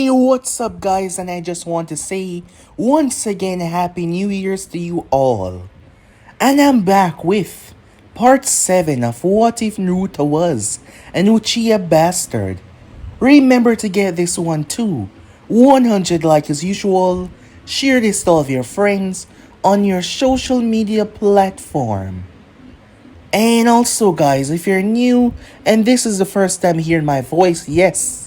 Hey, what's up, guys? And I just want to say once again, Happy New Year's to you all. And I'm back with part 7 of What If Naruto Was an Uchiha Bastard. Remember to get this one too. 100 like as usual. Share this to all of your friends on your social media platform. And also, guys, if you're new and this is the first time hearing my voice, yes,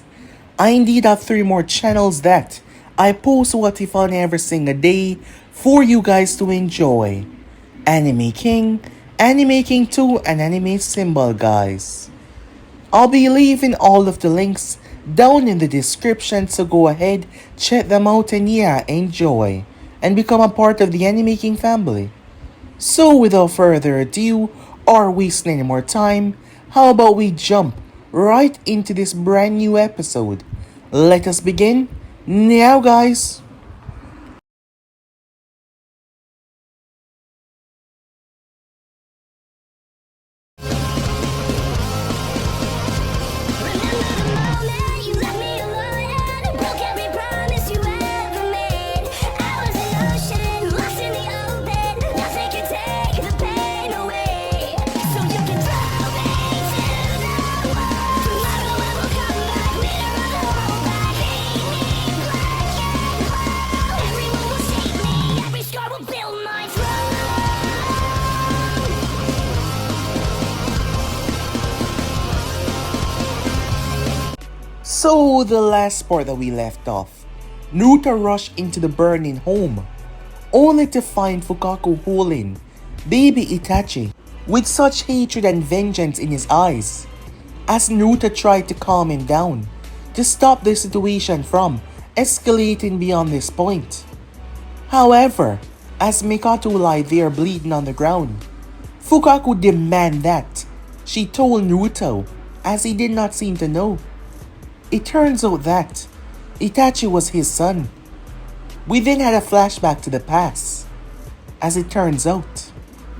I indeed have 3 more channels that I post what if on every single day for you guys to enjoy. Anime King 2, and Anime Symbol, guys. I'll be leaving all of the links down in the description, so go ahead, check them out, and yeah, enjoy. And become a part of the Anime King family. So without further ado, or wasting any more time, how about we jump right into this brand new episode? Let us begin now, guys. So, the last part that we left off, Naruto rushed into the burning home, only to find Fukaku holding baby Itachi with such hatred and vengeance in his eyes, as Naruto tried to calm him down to stop the situation from escalating beyond this point. However, as Mikato lay there bleeding on the ground, Fukaku demanded that she told Naruto, as he did not seem to know. It turns out that Itachi was his son. We then had a flashback to the past, as it turns out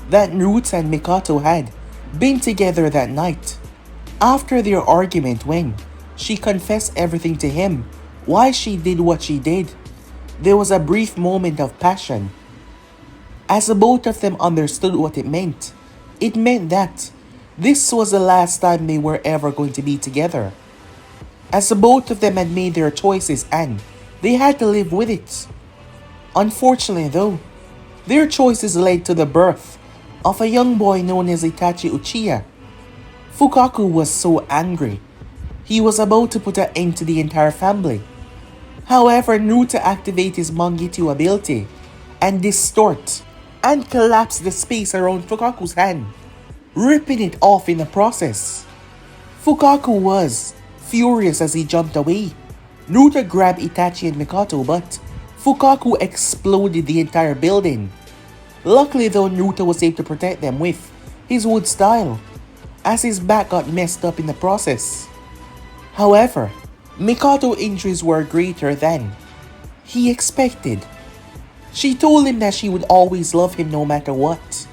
that Naruto and Mikoto had been together that night after their argument when she confessed everything to him why she did what she did. There was a brief moment of passion. As the both of them understood what it meant that this was the last time they were ever going to be together, as the both of them had made their choices and they had to live with it. Unfortunately though, their choices led to the birth of a young boy known as Itachi Uchiha. Fukaku was so angry, he was about to put an end to the entire family. However, Naruto activated his Mangekyo ability and distort and collapse the space around Fukaku's hand, ripping it off in the process. Fukaku was furious as he jumped away. Naruto grabbed Itachi and Mikoto, but Fukaku exploded the entire building. Luckily though, Naruto was able to protect them with his wood style, as his back got messed up in the process. However, Mikoto's injuries were greater than he expected. She told him that she would always love him no matter what,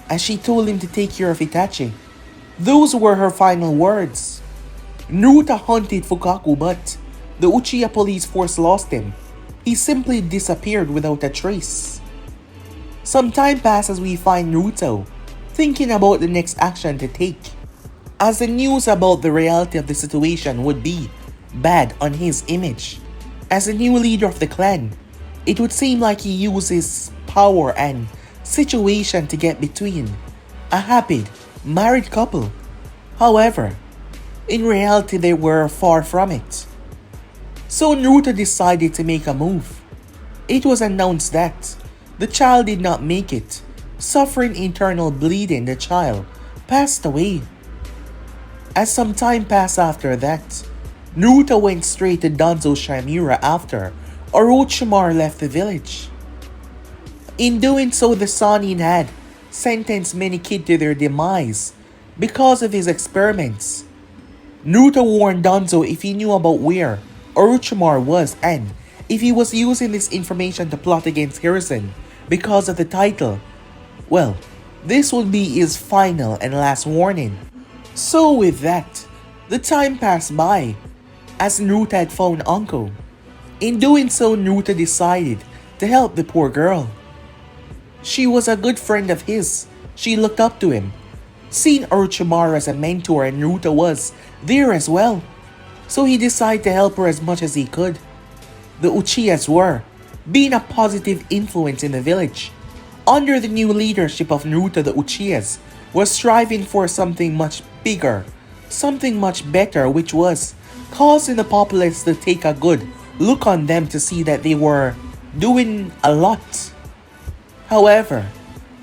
as she told him to take care of Itachi. Those were her final words. Naruto hunted Fukaku, but the Uchiha police force lost him. He simply disappeared without a trace. Some time passed as we find Naruto thinking about the next action to take, as the news about the reality of the situation would be bad on his image. As the new leader of the clan, it would seem like he uses power and situation to get between a happy married couple. However, in reality, they were far from it. So Naruto decided to make a move. It was announced that the child did not make it. Suffering internal bleeding, the child passed away. As some time passed after that, Naruto went straight to Danzo Shamura after Orochimaru left the village. In doing so, the Sannin had sentenced many kids to their demise because of his experiments. Naruto warned Danzo if he knew about where Orochimaru was and if he was using this information to plot against Hiruzen because of the title, well, this would be his final and last warning. So with that, the time passed by. as Naruto had found Uncle. In doing so, Naruto decided to help the poor girl. She was a good friend of his. She looked up to him. Seeing Orochimaru as a mentor, and Naruto was there as well. So he decided to help her as much as he could. The Uchihas were being a positive influence in the village. Under the new leadership of Naruto, the Uchihas was striving for something much bigger, something much better, which was causing the populace to take a good look on them to see that they were doing a lot. However,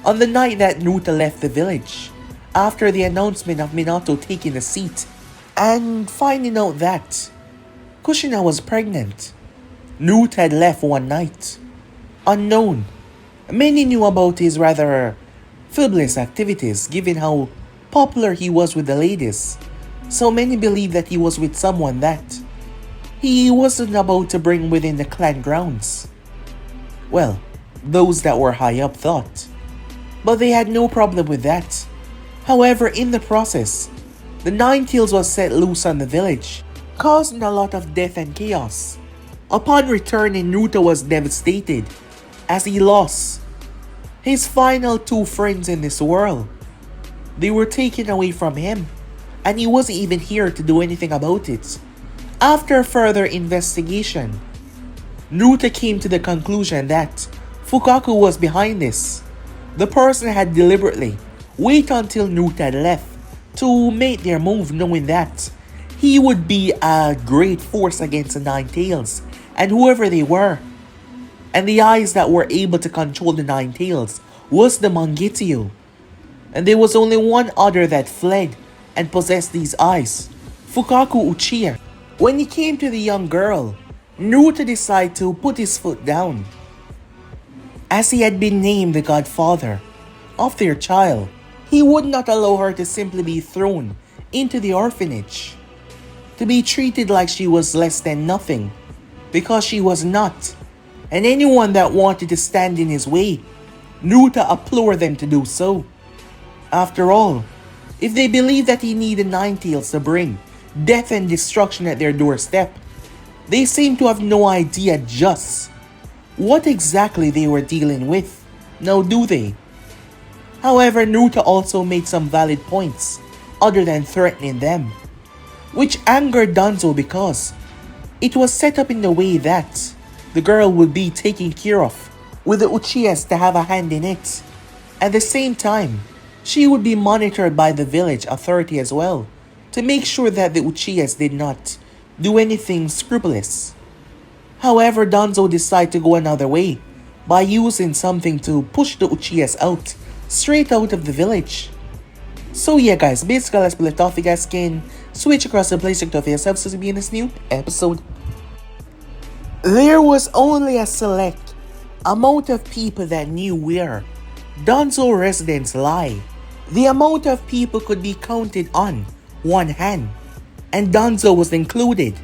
on the night that Naruto left the village, after the announcement of Minato taking the seat and finding out that Kushina was pregnant, Naruto had left one night, unknown. Many knew about his rather frivolous activities given how popular he was with the ladies, so many believed that he was with someone that he wasn't about to bring within the clan grounds. Well, those that were high up thought. But they had no problem with that. However, in the process, the Nine-Tails was set loose on the village, causing a lot of death and chaos. Upon returning, Naruto was devastated as he lost his final two friends in this world. They were taken away from him, and he wasn't even here to do anything about it. After further investigation, Naruto came to the conclusion that Fukaku was behind this. The person had deliberately waited until Naruto had left to make their move, knowing that he would be a great force against the Nine-Tails and whoever they were. And the eyes that were able to control the Nine-Tails was the Mangekyo. And there was only one other that fled and possessed these eyes, Fukaku Uchiha. When he came to the young girl, Naruto decided to put his foot down, as he had been named the godfather of their child. He would not allow her to simply be thrown into the orphanage, to be treated like she was less than nothing, because she was not. And anyone that wanted to stand in his way, Naruto implored them to do so. After all, if they believed that he needed Nine-Tails to bring death and destruction at their doorstep, they seem to have no idea just what exactly they were dealing with. Now do they? However, Naruto also made some valid points other than threatening them, which angered Danzo because it was set up in the way that the girl would be taken care of, with the Uchihas to have a hand in it. At the same time, she would be monitored by the village authority as well, to make sure that the Uchihas did not do anything scrupulous. However, Danzo decided to go another way by using something to push the Uchihas out, straight out of the village. So yeah guys, basically let's play it off. You guys can switch across the place to yourselves to be in this new episode. There was only a select amount of people that knew where Danzo residence lie. The amount of people could be counted on one hand, and Danzo was included,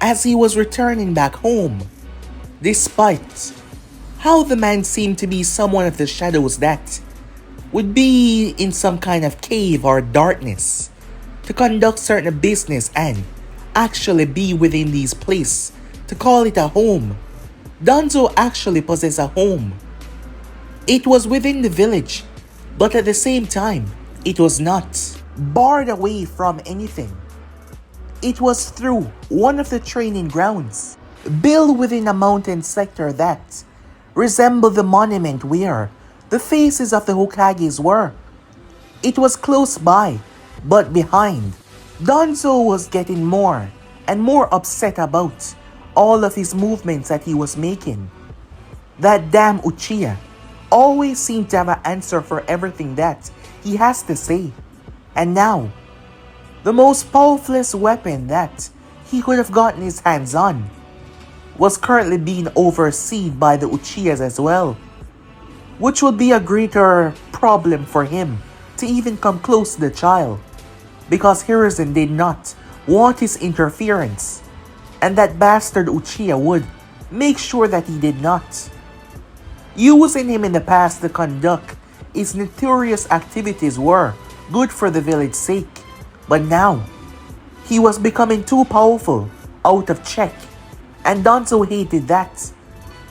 as he was returning back home, despite how the man seemed to be someone of the shadows that would be in some kind of cave or darkness to conduct certain business and actually be within these places to call it a home. Danzo actually possessed a home. It was within the village, but at the same time, it was not barred away from anything. It was through one of the training grounds, built within a mountain sector that resembled the monument where the faces of the Hokages were. It was close by, but behind. Danzo was getting more and more upset about all of his movements that he was making. That damn Uchiha always seemed to have an answer for everything that he has to say. And now, the most powerful weapon that he could have gotten his hands on was currently being overseen by the Uchihas as well, which would be a greater problem for him to even come close to the child, because Hiruzen did not want his interference, and that bastard Uchiha would make sure that he did not. Using him in the past to conduct his notorious activities were good for the village's sake, but now He was becoming too powerful, out of check, and Danzo hated that.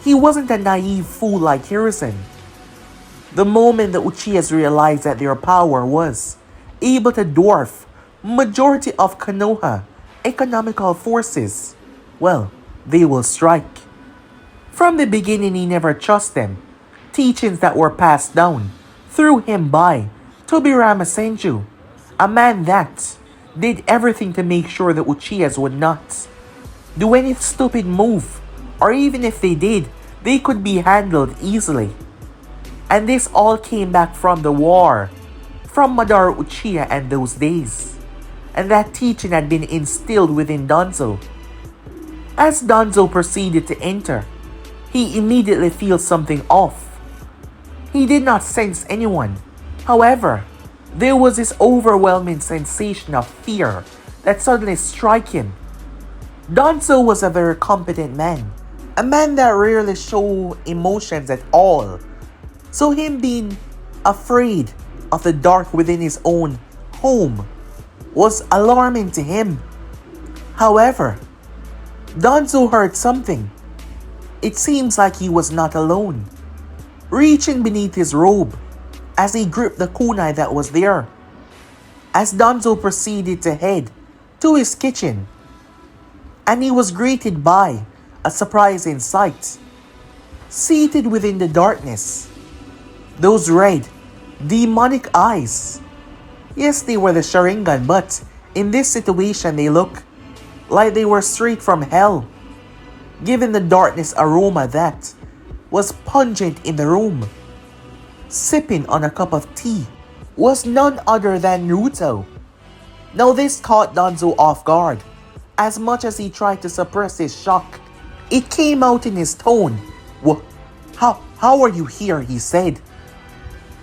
He wasn't a naive fool like Hiruzen. The moment the Uchihas realized that their power was able to dwarf majority of Konoha economical forces, well, they will strike. From the beginning, he never trusted them. Teachings that were passed down through him by Tobirama Senju, a man that did everything to make sure the Uchihas would not do any stupid move, or even if they did, they could be handled easily. And this all came back from the war, from Madara Uchiha and those days. And that teaching had been instilled within Danzo. As Danzo proceeded to enter, he immediately feels something off. He did not sense anyone. However, there was this overwhelming sensation of fear that suddenly struck him. Danzo was a very competent man, a man that rarely showed emotions at all. So him being afraid of the dark within his own home was alarming to him. However, Danzo heard something. It seems like he was not alone. Reaching beneath his robe as he gripped the kunai that was there. As Danzo proceeded to head to his kitchen, and he was greeted by a surprising sight. Seated within the darkness, those red, demonic eyes. Yes, they were the Sharingan, but in this situation they look like they were straight from hell, given the darkness aroma that was pungent in the room. Sipping on a cup of tea was none other than Naruto. Now this caught Danzo off guard. As much as he tried to suppress his shock, it came out in his tone. How are you here? He said,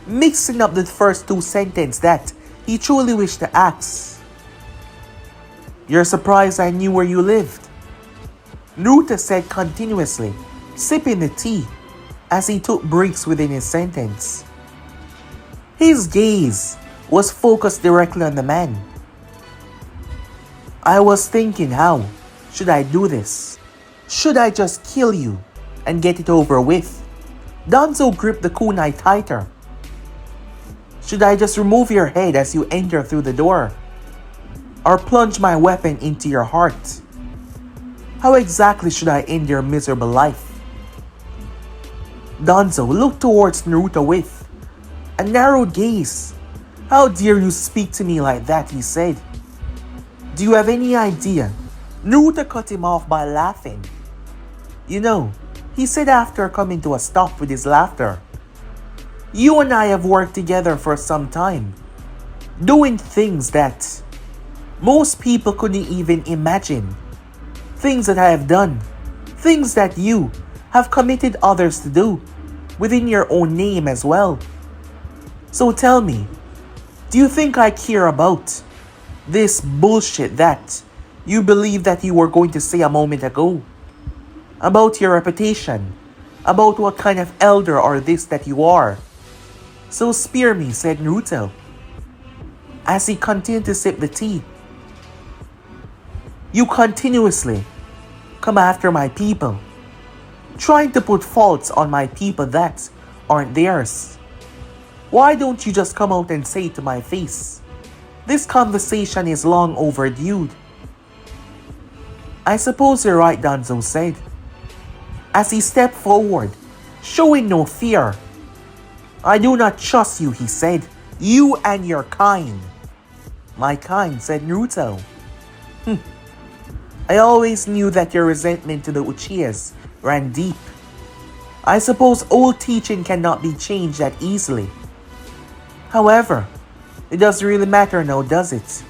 mixing up the first two sentences that he truly wished to ask. You're surprised I knew where you lived? Naruto said continuously, sipping the tea as he took breaks within his sentence. His gaze was focused directly on the man. I was thinking, how should I do this? Should I just kill you and get it over with? Danzo gripped the kunai tighter. Should I just remove your head as you enter through the door? Or plunge my weapon into your heart? How exactly should I end your miserable life? Danzo looked towards Naruto with a narrowed gaze. How dare you speak to me like that, he said. Do you have any idea? Naruto cut him off by laughing. You know, he said after coming to a stop with his laughter, you and I have worked together for some time, doing things that most people couldn't even imagine. Things that I have done, things that you have committed others to do, within your own name as well. So tell me, do you think I care about this bullshit that you believe that you were going to say a moment ago? About your reputation, about what kind of elder or this that you are. So spare me, said Naruto, as he continued to sip the tea. You continuously come after my people, trying to put faults on my people that aren't theirs. Why don't you just come out and say to my face, this conversation is long overdue? I suppose you're right, Danzo said, as he stepped forward, showing no fear. I do not trust you, he said. You and your kind. My kind, said Naruto. I always knew that your resentment to the Uchihas ran deep. I suppose old teaching cannot be changed that easily. However, it doesn't really matter now, does it?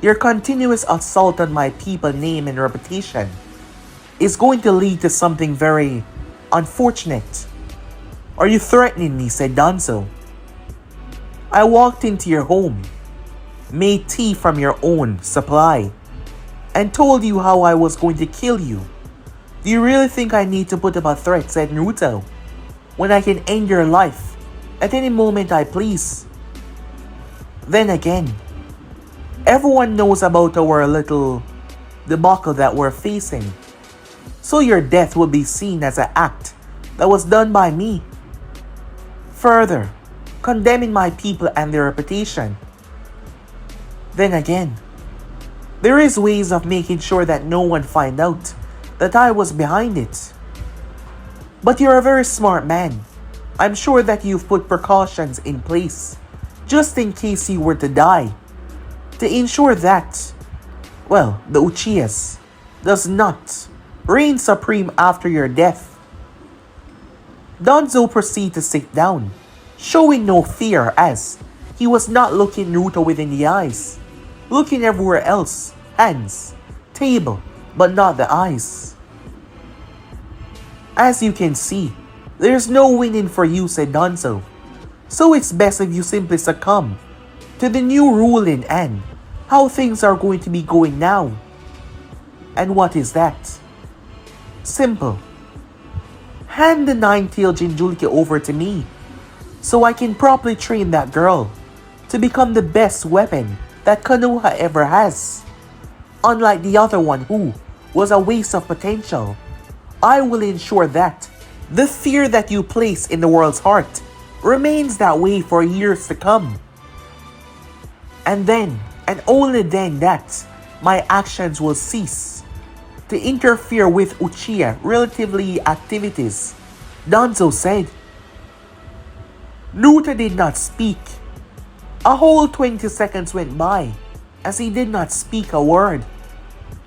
Your continuous assault on my people's name and reputation is going to lead to something very unfortunate. Are you threatening me? Said Danzo. I walked into your home, made tea from your own supply, and told you how I was going to kill you. Do you really think I need to put up a threat? Said Naruto, when I can end your life at any moment I please? Then again, Everyone knows about our little debacle that we're facing. So your death will be seen as an act that was done by me. Further, condemning my people and their reputation. Then again, there is ways of making sure that no one find out that I was behind it. But you're a very smart man. I'm sure that you've put precautions in place, just in case you were to die, to ensure that, well, the Uchihas does not reign supreme after your death. Danzo proceeded to sit down, showing no fear as he was not looking Naruto within the eyes, looking everywhere else, hands, table, but not the eyes. As you can see, there's no winning for you, said Danzo. So it's best if you simply succumb to the new ruling and how things are going to be going now. And what is that? Simple. Hand the nine-tailed Jinchuriki over to me, so I can properly train that girl to become the best weapon that Konoha ever has. Unlike the other one who was a waste of potential, I will ensure that the fear that you place in the world's heart remains that way for years to come. And then, and only then that, my actions will cease to interfere with Uchiha relatively activities, Danzo said. Naruto did not speak. A whole 20 seconds went by as he did not speak a word,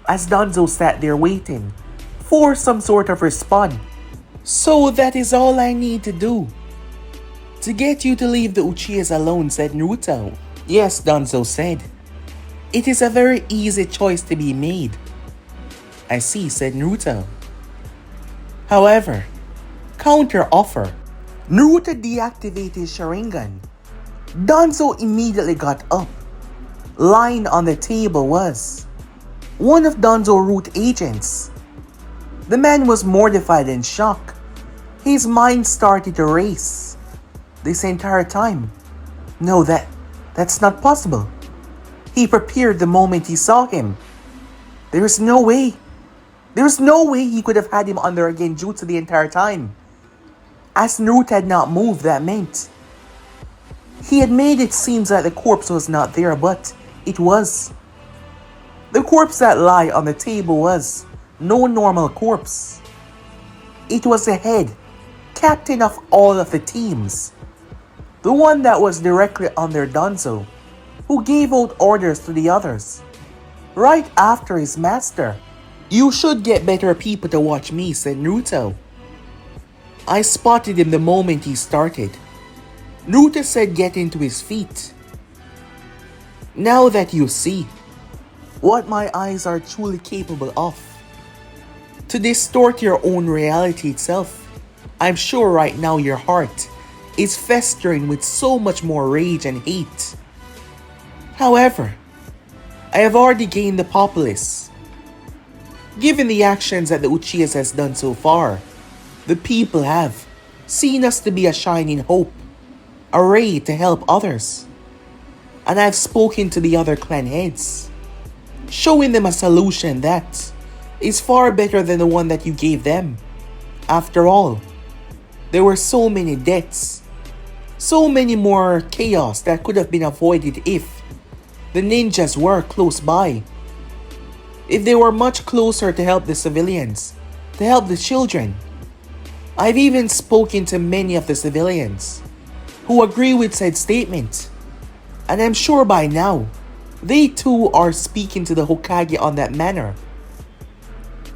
as Danzo sat there waiting for some sort of response. So that is all I need to do to get you to leave the Uchihas alone, said Naruto. Yes, Danzo said. It is a very easy choice to be made. I see, said Naruto. However, counter offer. Naruto deactivated his Sharingan. Danzo immediately got up. Lying on the table was one of Danzo's root agents. The man was mortified and shocked. His mind started to race. This entire time. No, that's not possible. He prepared the moment he saw him. There's no way he could have had him under a genjutsu the entire time. As Naruto had not moved, that meant he had made it seem that the corpse was not there, but it was. The corpse that lay on the table was no normal corpse. It was the head captain of all of the teams. The one that was directly under Danzo, who gave out orders to the others. Right after his master. You should get better people to watch me, said Naruto. I spotted him the moment he started. Naruto said, getting to his feet. Now that you see what my eyes are truly capable of, to distort your own reality itself, I'm sure right now your heart is festering with so much more rage and hate. However, I have already gained the populace. Given the actions that the Uchihas has done so far, the people have seen us to be a shining hope, a ray to help others. And I've spoken to the other clan heads, showing them a solution that is far better than the one that you gave them. After all, there were so many deaths, so many more chaos that could have been avoided if the ninjas were close by. If they were much closer to help the civilians, to help the children. I've even spoken to many of the civilians who agree with said statement. And I'm sure by now, they too are speaking to the Hokage on that manner.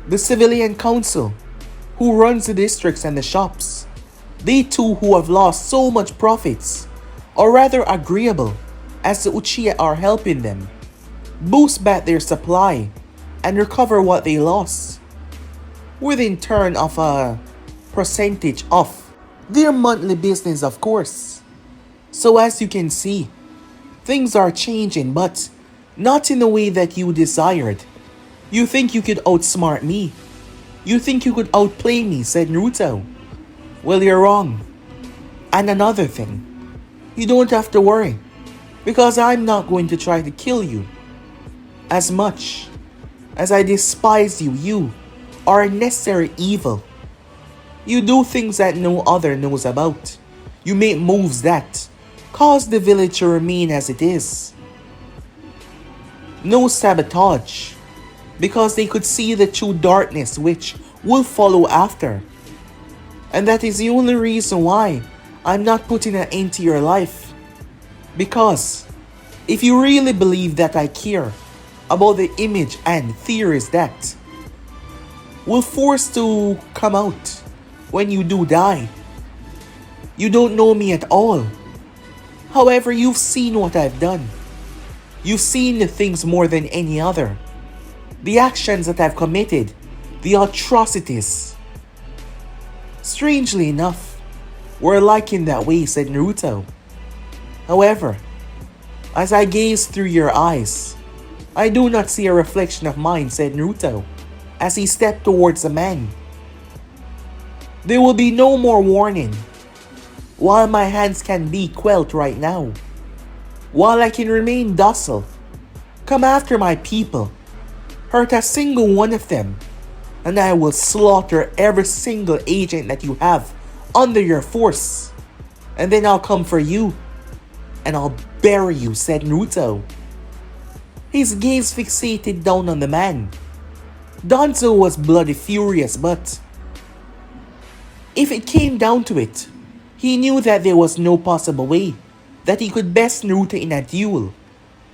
The civilian council, who runs the districts and the shops, they too who have lost so much profits, are rather agreeable as the Uchiha are helping them boost back their supply and recover what they lost, with in turn of a percentage of their monthly business, of course. So as you can see, things are changing, but not in the way that you desired. You think you could outsmart me. You think you could outplay me, said Naruto. Well, you're wrong. And another thing, you don't have to worry, because I'm not going to try to kill you As much as I despise you, you are a necessary evil. You do things that no other knows about. You make moves that cause the village to remain as it is. No sabotage, because they could see the true darkness which will follow after. And that is the only reason why I'm not putting an end to your life. Because if you really believe that I care about the image and theories that will force to come out when you do die, you don't know me at all. However, you've seen what I've done. You've seen the things more than any other. The actions that I've committed, the atrocities. Strangely enough, we're alike in that way, said Naruto. However, as I gaze through your eyes, I do not see a reflection of mine, said Naruto, as he stepped towards the man. There will be no more warning. While my hands can be quelled right now, while I can remain docile, come after my people, hurt a single one of them, and I will slaughter every single agent that you have under your force. And then I'll come for you, and I'll bury you, said Naruto. His gaze fixated down on the man. Danzo was bloody furious, but if it came down to it, he knew that there was no possible way that he could best Naruto in a duel.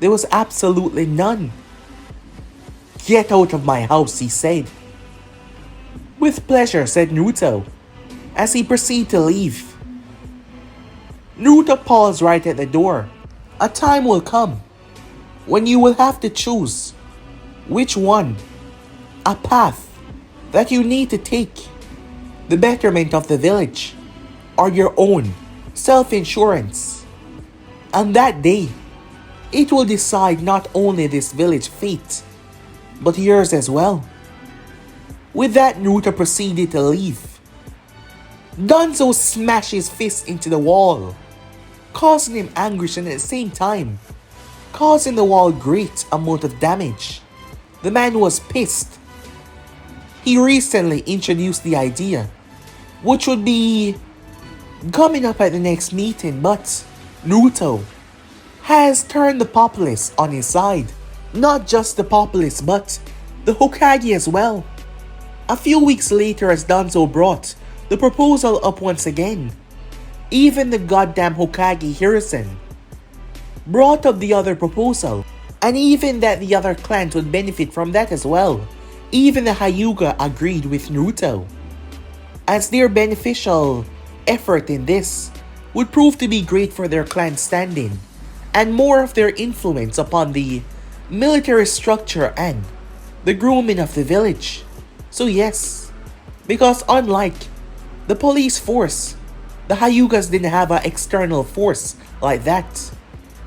There was absolutely none. Get out of my house, he said. With pleasure, said Naruto, as he proceeded to leave. Naruto paused right at the door. A time will come when you will have to choose which one, a path that you need to take, the betterment of the village or your own self-insurance. And that day, it will decide not only this village fate, but yours as well. With that, Naruto proceeded to leave. Danzo smashed his fist into the wall, causing him anguish and at the same time, causing the wall great amount of damage. The man was pissed. He recently introduced the idea, which would be coming up at the next meeting, but Naruto has turned the populace on his side. Not just the populace, but the Hokage as well. A few weeks later, as Danzo brought the proposal up once again, even the goddamn Hokage Hiruzen brought up the other proposal, and even that the other clans would benefit from that as well. Even the Hyuga agreed with Naruto, as their beneficial effort in this would prove to be great for their clan standing and more of their influence upon the military structure and the grooming of the village. So yes, because unlike the police force, the Hyugas didn't have an external force like that.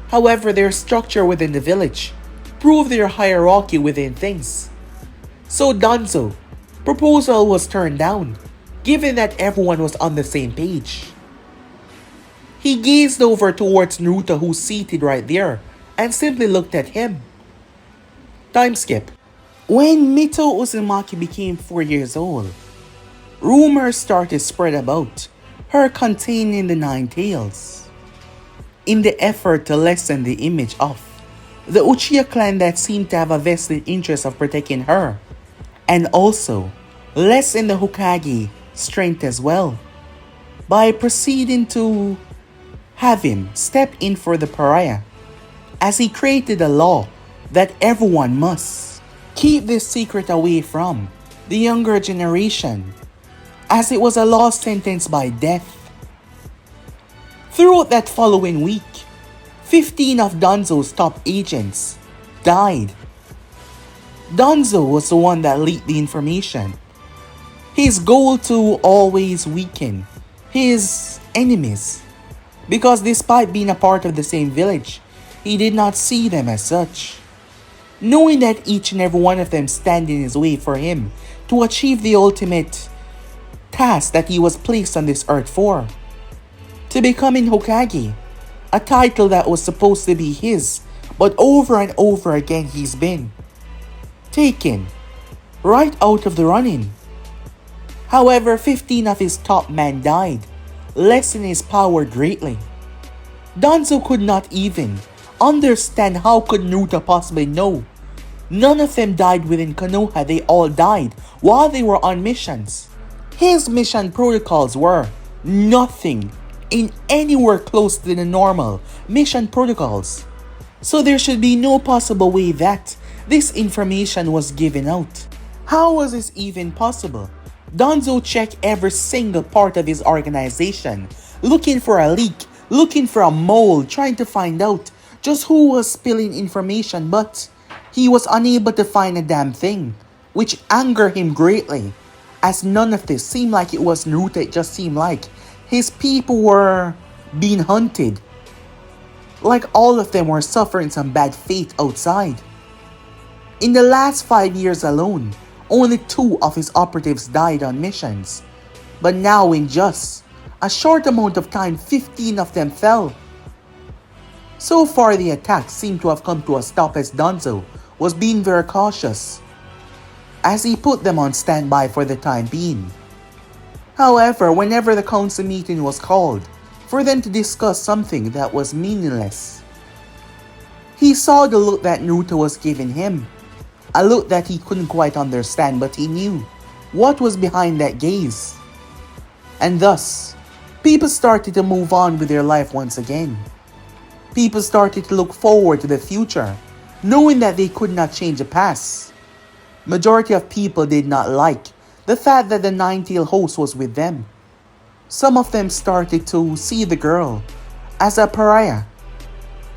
However, their structure within the village proved their hierarchy within things. So Danzo's proposal was turned down, given that everyone was on the same page. He gazed over towards Naruto, who's seated right there, and simply looked at him. Time skip. When Mito Uzumaki became 4 years old, rumors started spread about her containing the 9 tails, in the effort to lessen the image of the Uchiha clan that seemed to have a vested interest of protecting her, and also lessen the Hokage strength as well, by proceeding to have him step in for the pariah, as he created a law that everyone must keep this secret away from the younger generation, as it was a law sentenced by death. Throughout that following week, 15 of Danzo's top agents died. Danzo was the one that leaked the information. His goal to always weaken his enemies, because despite being a part of the same village, he did not see them as such, knowing that each and every one of them stand in his way for him to achieve the ultimate task that he was placed on this earth for, to becoming Hokage, a title that was supposed to be his, but over and over again he's been taken right out of the running. However, 15 of his top men died, lessening his power greatly. Danzo could not even understand how could Naruto possibly know. None of them died within Konoha, they all died while they were on missions. His mission protocols were nothing in anywhere close to the normal mission protocols. So there should be no possible way that this information was given out. How was this even possible? Danzo checked every single part of his organization, looking for a leak, looking for a mole, trying to find out just who was spilling information, but he was unable to find a damn thing, which angered him greatly, as none of this seemed like it was Naruto. It just seemed like his people were being hunted. Like all of them were suffering some bad fate outside. In the last 5 years alone, only 2 of his operatives died on missions. But now in just a short amount of time, 15 of them fell. So far the attack seemed to have come to a stop as Danzo was being very cautious, as he put them on standby for the time being. However, whenever the council meeting was called for them to discuss something that was meaningless, he saw the look that Naruto was giving him. A look that he couldn't quite understand, but he knew what was behind that gaze. And thus, people started to move on with their life once again. People started to look forward to the future, knowing that they could not change the past. Majority of people did not like the fact that the nine-tailed host was with them. Some of them started to see the girl as a pariah.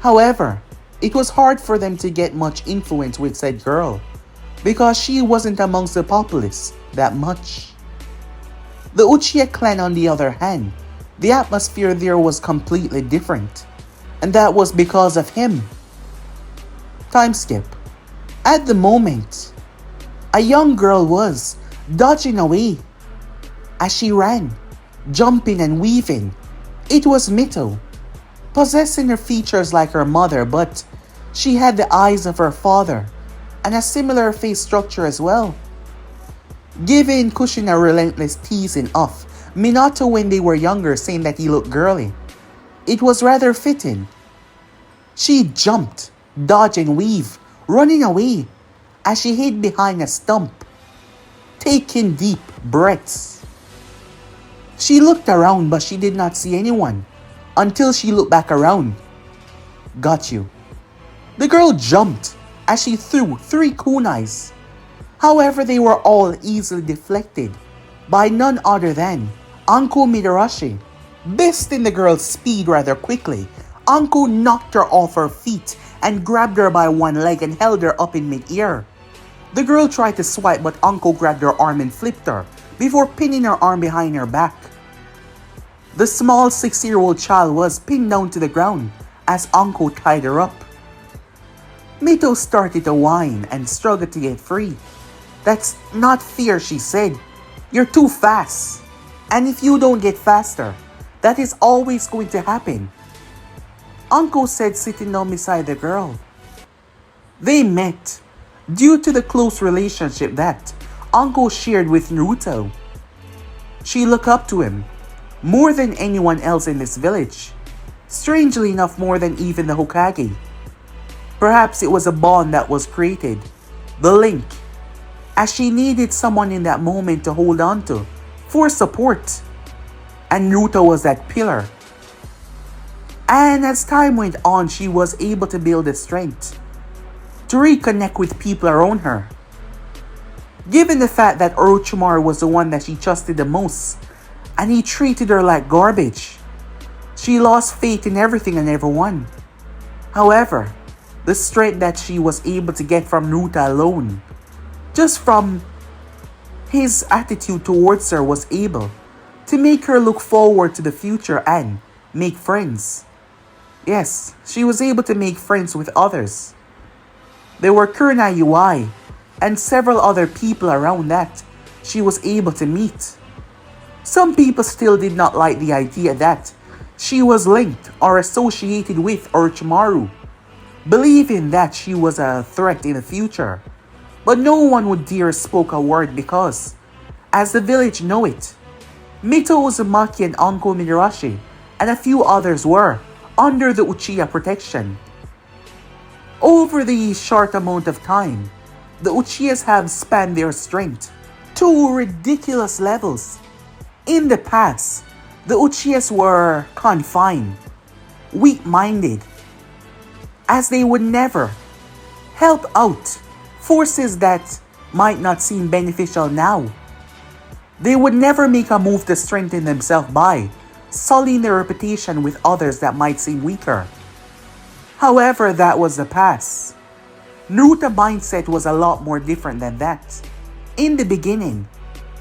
However, it was hard for them to get much influence with said girl, because she wasn't amongst the populace that much. The Uchiha clan, on the other hand, the atmosphere there was completely different, and that was because of him. Time skip. At the moment, a young girl was dodging away as she ran, jumping and weaving. It was Mito, possessing her features like her mother, but she had the eyes of her father and a similar face structure as well, giving Kushin a relentless teasing of Minato when they were younger, saying that he looked girly. It was rather fitting. She jumped, dodged and weaved, running away as she hid behind a stump, taking deep breaths. She looked around but she did not see anyone until she looked back around. Got you. The girl jumped as she threw 3 kunais. However, they were all easily deflected by none other than Anko Midarashi. Besting the girl's speed rather quickly, Anko knocked her off her feet and grabbed her by one leg and held her up in mid-air. The girl tried to swipe, but Anko grabbed her arm and flipped her before pinning her arm behind her back. The small 6-year-old child was pinned down to the ground as Anko tied her up. Mito started to whine and struggled to get free. "That's not fair," she said. "You're too fast. And if you don't get faster, that is always going to happen," Anko said, sitting down beside the girl. They met due to the close relationship that Anko shared with Naruto. She looked up to him more than anyone else in this village. Strangely enough, more than even the Hokage. Perhaps it was a bond that was created, the link, as she needed someone in that moment to hold on to for support. And Naruto was that pillar. And as time went on, she was able to build the strength to reconnect with people around her. Given the fact that Orochimaru was the one that she trusted the most, and he treated her like garbage, she lost faith in everything and everyone. However, the strength that she was able to get from Naruto alone, just from his attitude towards her, was able to make her look forward to the future and make friends. Yes, she was able to make friends with others. There were Kurenai UI and several other people around that she was able to meet. Some people still did not like the idea that she was linked or associated with Orochimaru, believing that she was a threat in the future. But no one would dare spoke a word because, as the village know it, Mito, Uzumaki, and Uncle Mitarashi, and a few others were under the Uchiha protection. Over the short amount of time, the Uchihas have spanned their strength to ridiculous levels. In the past, the Uchihas were confined, weak-minded, as they would never help out forces that might not seem beneficial now. They would never make a move to strengthen themselves by sullying their reputation with others that might seem weaker. However, that was the past. Naruto's mindset was a lot more different than that. In the beginning,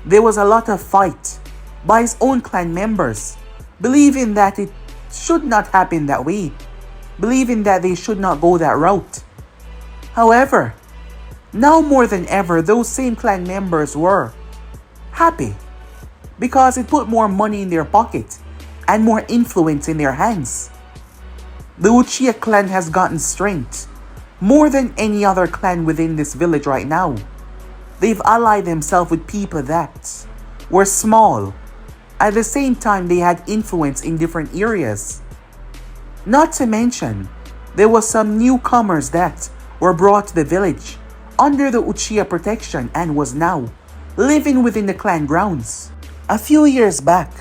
there was a lot of fight by his own clan members, believing that it should not happen that way, believing that they should not go that route. However, now more than ever, those same clan members were happy because it put more money in their pocket and more influence in their hands. The Uchiha clan has gotten strength more than any other clan within this village right now. They've allied themselves with people that were small. At the same time, they had influence in different areas. Not to mention, there was some newcomers that were brought to the village under the Uchiha protection and was now living within the clan grounds. A few years back,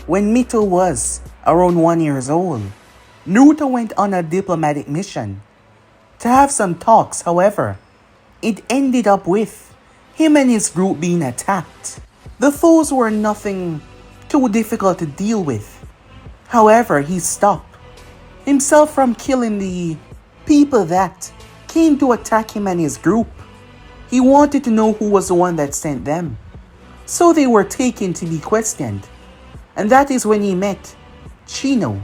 when Mito was around 1 year old, Naruto went on a diplomatic mission to have some talks. However, it ended up with him and his group being attacked. The foes were nothing too difficult to deal with. However, he stopped himself from killing the people that came to attack him and his group. He wanted to know who was the one that sent them. So they were taken to be questioned. And that is when he met Chino.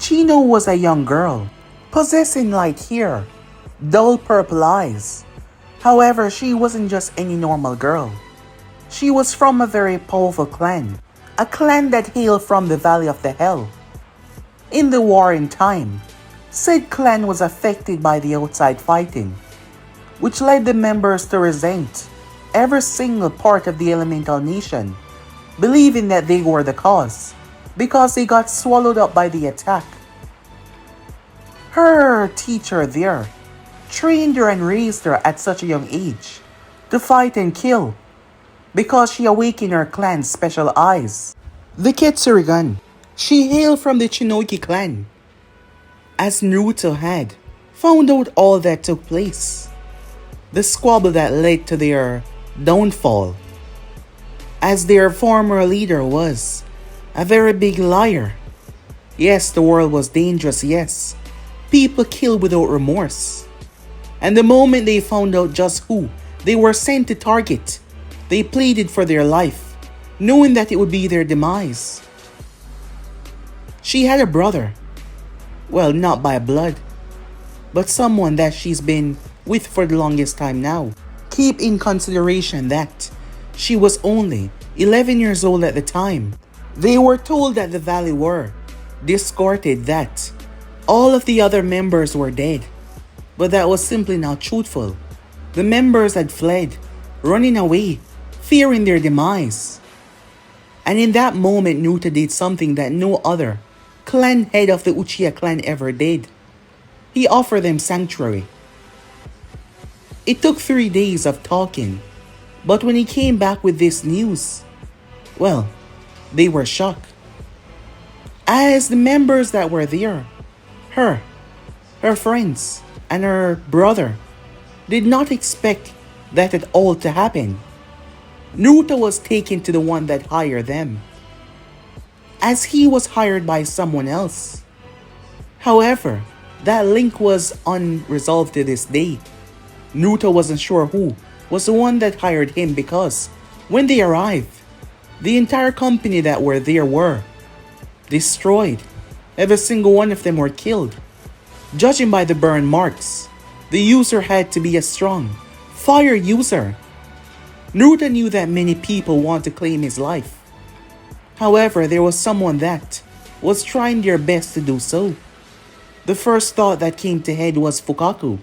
Chino was a young girl, possessing light hair, dull purple eyes. However, she wasn't just any normal girl. She was from a very powerful clan, a clan that hailed from the Valley of the Hell. In the warring time, said clan was affected by the outside fighting, which led the members to resent every single part of the elemental nation, believing that they were the cause because they got swallowed up by the attack. Her teacher there trained her and raised her at such a young age to fight and kill because she awakened her clan's special eyes. The Ketsurigan, she hailed from the Shinoki clan. As Naruto had found out all that took place, the squabble that led to their downfall, as their former leader was a very big liar. Yes, the world was dangerous, yes. People killed without remorse. And the moment they found out just who they were sent to target, they pleaded for their life, knowing that it would be their demise. She had a brother. Well, not by blood, but someone that she's been with for the longest time now. Keep in consideration that she was only 11 years old at the time. They were told that the valley were discarded, that all of the other members were dead. But that was simply not truthful. The members had fled, running away, fearing their demise. And in that moment, Naruto did something that no other clan head of the Uchiha clan ever did. He offered them sanctuary. It took 3 days of talking, but when he came back with this news, well, they were shocked. As the members that were there, her friends, and her brother did not expect that at all to happen. Naruto was taken to the one that hired them, as he was hired by someone else. However, that link was unresolved to this day. Naruto wasn't sure who was the one that hired him because when they arrived, the entire company that were there were destroyed. Every single one of them were killed. Judging by the burn marks, the user had to be a strong fire user. Naruto knew that many people want to claim his life. However, there was someone that was trying their best to do so. The first thought that came to head was Fukaku.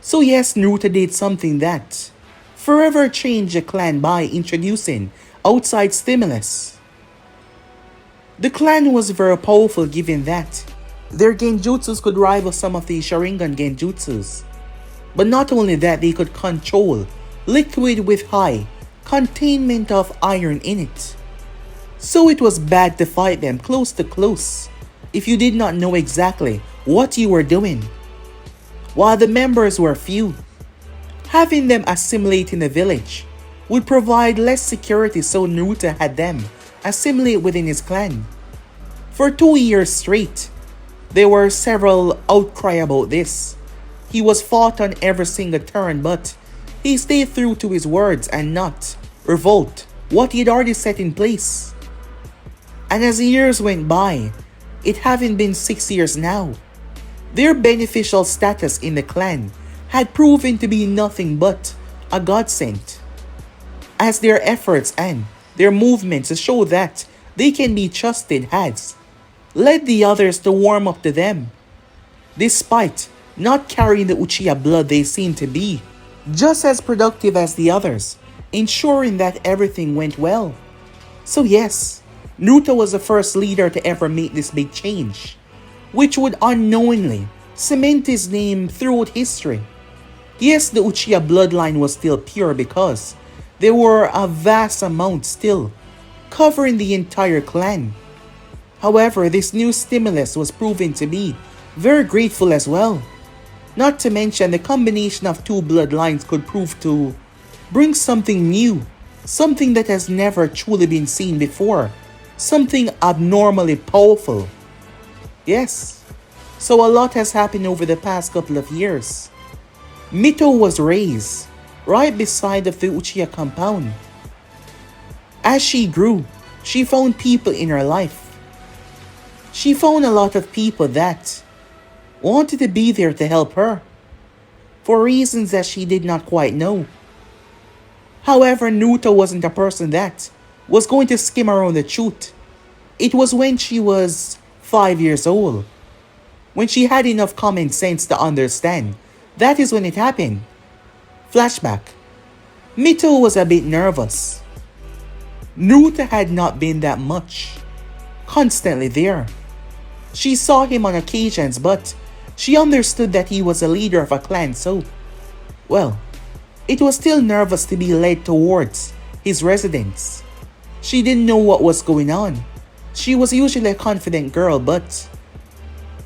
So yes, Naruto did something that forever changed the clan by introducing outside stimulus. The clan was very powerful given that their genjutsus could rival some of the Sharingan genjutsus. But not only that, they could control liquid with high containment of iron in it. So it was bad to fight them close to close if you did not know exactly what you were doing. While the members were few, having them assimilate in the village would provide less security, so Naruto had them assimilate within his clan. For 2 years straight, there were several outcry about this. He was fought on every single turn, but he stayed true to his words and not revolt what he had already set in place. And as years went by, it having been 6 years now, their beneficial status in the clan had proven to be nothing but a godsend, as their efforts and their movements to show that they can be trusted has led the others to warm up to them. Despite not carrying the Uchiha blood, they seemed to be just as productive as the others, ensuring that everything went well. So yes, Naruto was the first leader to ever make this big change, which would unknowingly cement his name throughout history. Yes, the Uchiha bloodline was still pure because there were a vast amount still covering the entire clan. However, this new stimulus was proven to be very grateful as well. Not to mention the combination of two bloodlines could prove to bring something new, something that has never truly been seen before, something abnormally powerful. Yes, so a lot has happened over the past couple of years. Mito was raised right beside the Uchiha compound. As she grew, she found people in her life. She found a lot of people that wanted to be there to help her, for reasons that she did not quite know. However, Naruto wasn't a person that was going to skim around the truth. It was when she was 5 years old, when she had enough common sense to understand. That is when it happened. Flashback. Mito was a bit nervous. Naruto had not been that much constantly there. She saw him on occasions, but she understood that he was a leader of a clan, so, well, it was still nervous to be led towards his residence. She didn't know what was going on. She was usually a confident girl, but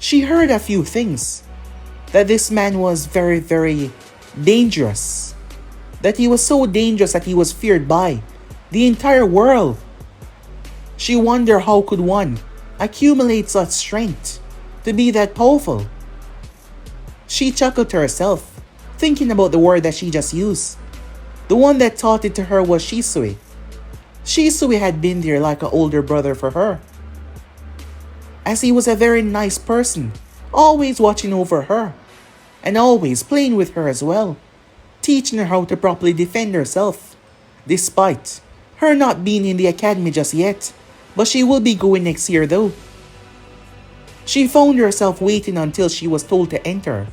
she heard a few things. That this man was very, very dangerous. That he was so dangerous that he was feared by the entire world. She wondered how could one accumulate such strength to be that powerful. She chuckled to herself, thinking about the word that she just used. The one that taught it to her was Shisui. Shisui had been there like an older brother for her, as he was a very nice person, always watching over her, and always playing with her as well, teaching her how to properly defend herself, despite her not being in the academy just yet, but she will be going next year though. She found herself waiting until she was told to enter.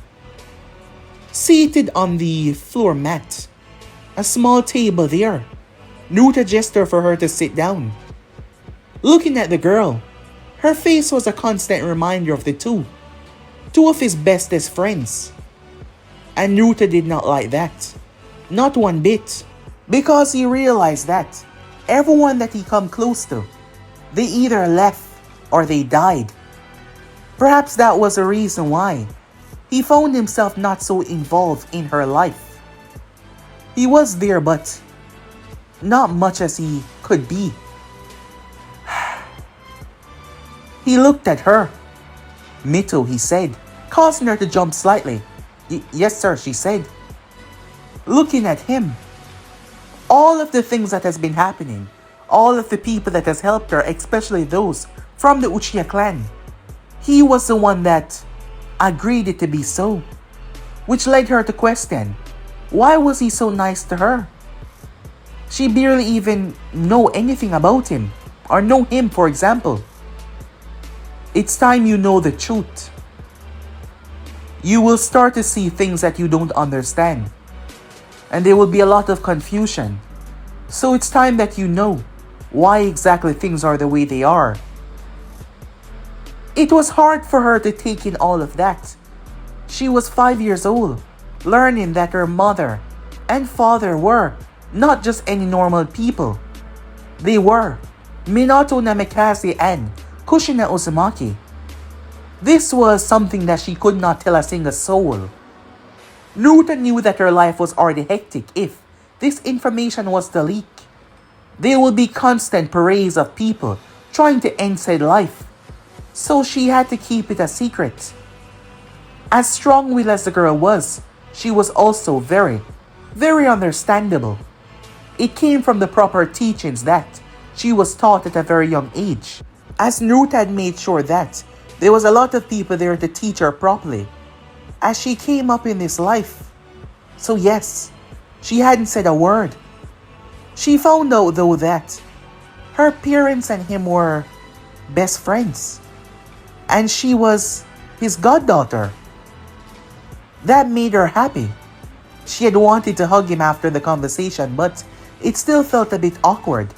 Seated on the floor mat, a small table there, Naruto gestured for her to sit down. Looking at the girl, her face was a constant reminder of the two of his bestest friends. And Naruto did not like that, not one bit, because he realized that everyone that he come close to, they either left or they died. Perhaps that was the reason why he found himself not so involved in her life. He was there, but not much as he could be. He looked at her. Mito, he said, causing her to jump slightly. Yes, sir, she said. Looking at him. All of the things that has been happening, all of the people that has helped her, especially those from the Uchiha clan, he was the one that agreed it to be so, which led her to question, why was he so nice to her? She barely even know anything about him, or know him, for example. It's time you know the truth. You will start to see things that you don't understand. And there will be a lot of confusion. So it's time that you know why exactly things are the way they are. It was hard for her to take in all of that. She was 5 years old, learning that her mother and father were not just any normal people. They were Minato Namikaze and Kushina Uzumaki. This was something that she could not tell a single soul. Naruto knew that her life was already hectic if this information was to leak. There would be constant parades of people trying to end said life, so she had to keep it a secret. As strong-willed as the girl was, she was also very, very understandable. It came from the proper teachings that she was taught at a very young age, as Naruto had made sure that there was a lot of people there to teach her properly, as she came up in this life. So yes, she hadn't said a word. She found out though that her parents and him were best friends, and she was his goddaughter. That made her happy. She had wanted to hug him after the conversation, but it still felt a bit awkward.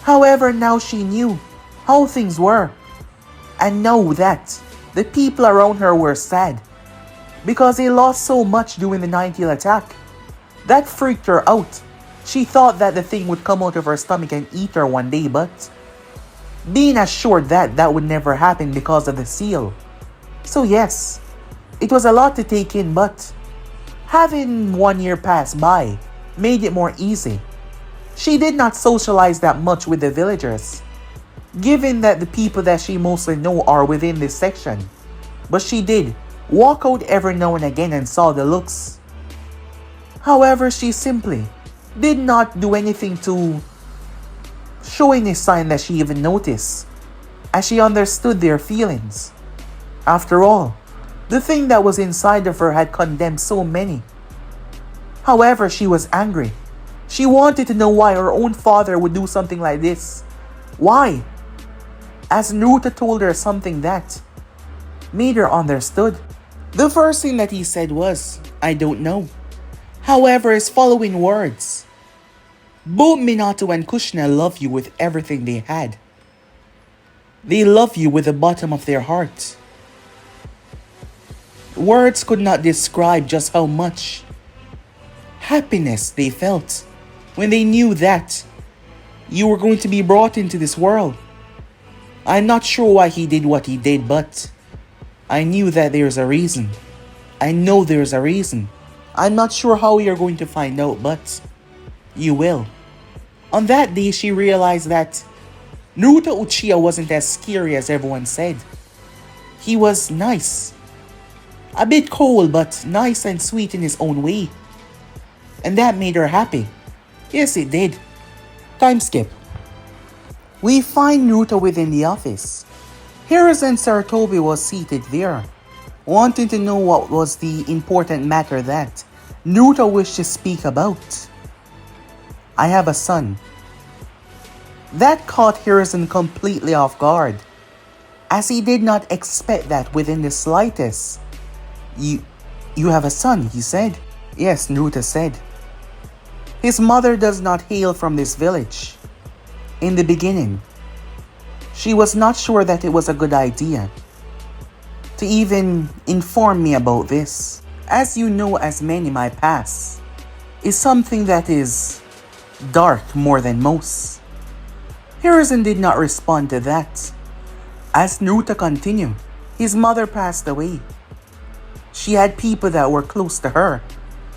However, now she knew how things were, and know that the people around her were sad because they lost so much during the 90 attack. That freaked her out. She thought that the thing would come out of her stomach and eat her one day, but being assured that that would never happen because of the seal. So yes, it was a lot to take in, but having 1 year pass by made it more easy. She did not socialize that much with the villagers, given that the people that she mostly know are within this section. But she did walk out every now and again and saw the looks. However, she simply did not do anything to show any sign that she even noticed, as she understood their feelings. After all, the thing that was inside of her had condemned so many. However, she was angry. She wanted to know why her own father would do something like this. Why? As Naruto told her something that made her understood. The first thing that he said was, "I don't know." However, his following words, "Both Minato and Kushina love you with everything they had. They love you with the bottom of their heart." Words could not describe just how much happiness they felt when they knew that you were going to be brought into this world. I'm not sure why he did what he did, but I knew that there's a reason. I know there's a reason. I'm not sure how you're going to find out, but you will. On that day, she realized that Naruto Uchiha wasn't as scary as everyone said. He was nice. A bit cold, but nice and sweet in his own way. And that made her happy. Yes, it did. Time skip. We find Naruto within the office. Hiruzen Sarutobi was seated there, wanting to know what was the important matter that Naruto wished to speak about. "I have a son." That caught Hiruzen completely off guard, as he did not expect that within the slightest. You have a son," he said. "Yes," Naruto said. "His mother does not hail from this village. In the beginning, she was not sure that it was a good idea to even inform me about this. As you know, as many, my past is something that is dark more than most." Hiruzen did not respond to that. As Naruto continued, his mother passed away. She had people that were close to her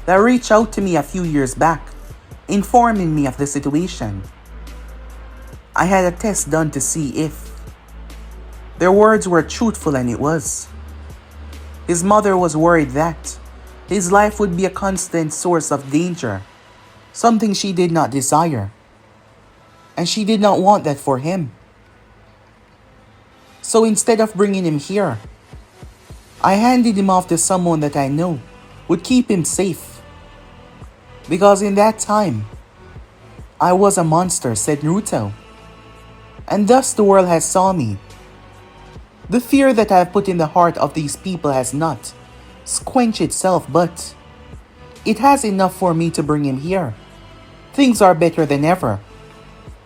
that reached out to me a few years back, informing me of the situation. I had a test done to see if their words were truthful, and it was. His mother was worried that his life would be a constant source of danger, something she did not desire, and she did not want that for him. So instead of bringing him here, I handed him off to someone that I know would keep him safe. Because in that time, I was a monster," said Naruto. "And thus the world has saw me. The fear that I have put in the heart of these people has not quench itself, but it has enough for me to bring him here. Things are better than ever.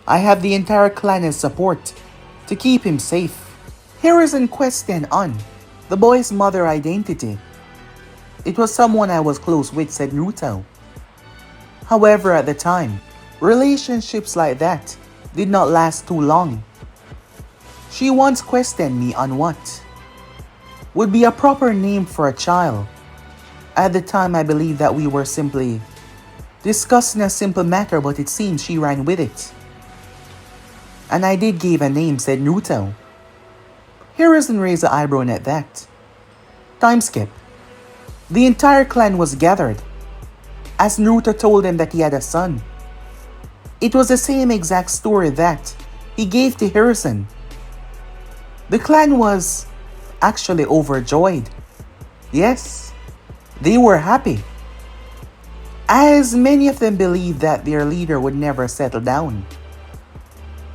I have the entire clan as support to keep him safe. Harrison questioned on the boy's mother identity. It was someone I was close with, said Naruto. However, at the time, relationships like that did not last too long. She once questioned me on what would be a proper name for a child. At the time, I believed that we were simply discussing a simple matter, but it seems she ran with it. And I did give a name, said Naruto. Harrison raised an eyebrow at that. Time skip. The entire clan was gathered, as Naruto told them that he had a son. It was the same exact story that he gave to Harrison. The clan was actually overjoyed. Yes, they were happy, as many of them believed that their leader would never settle down.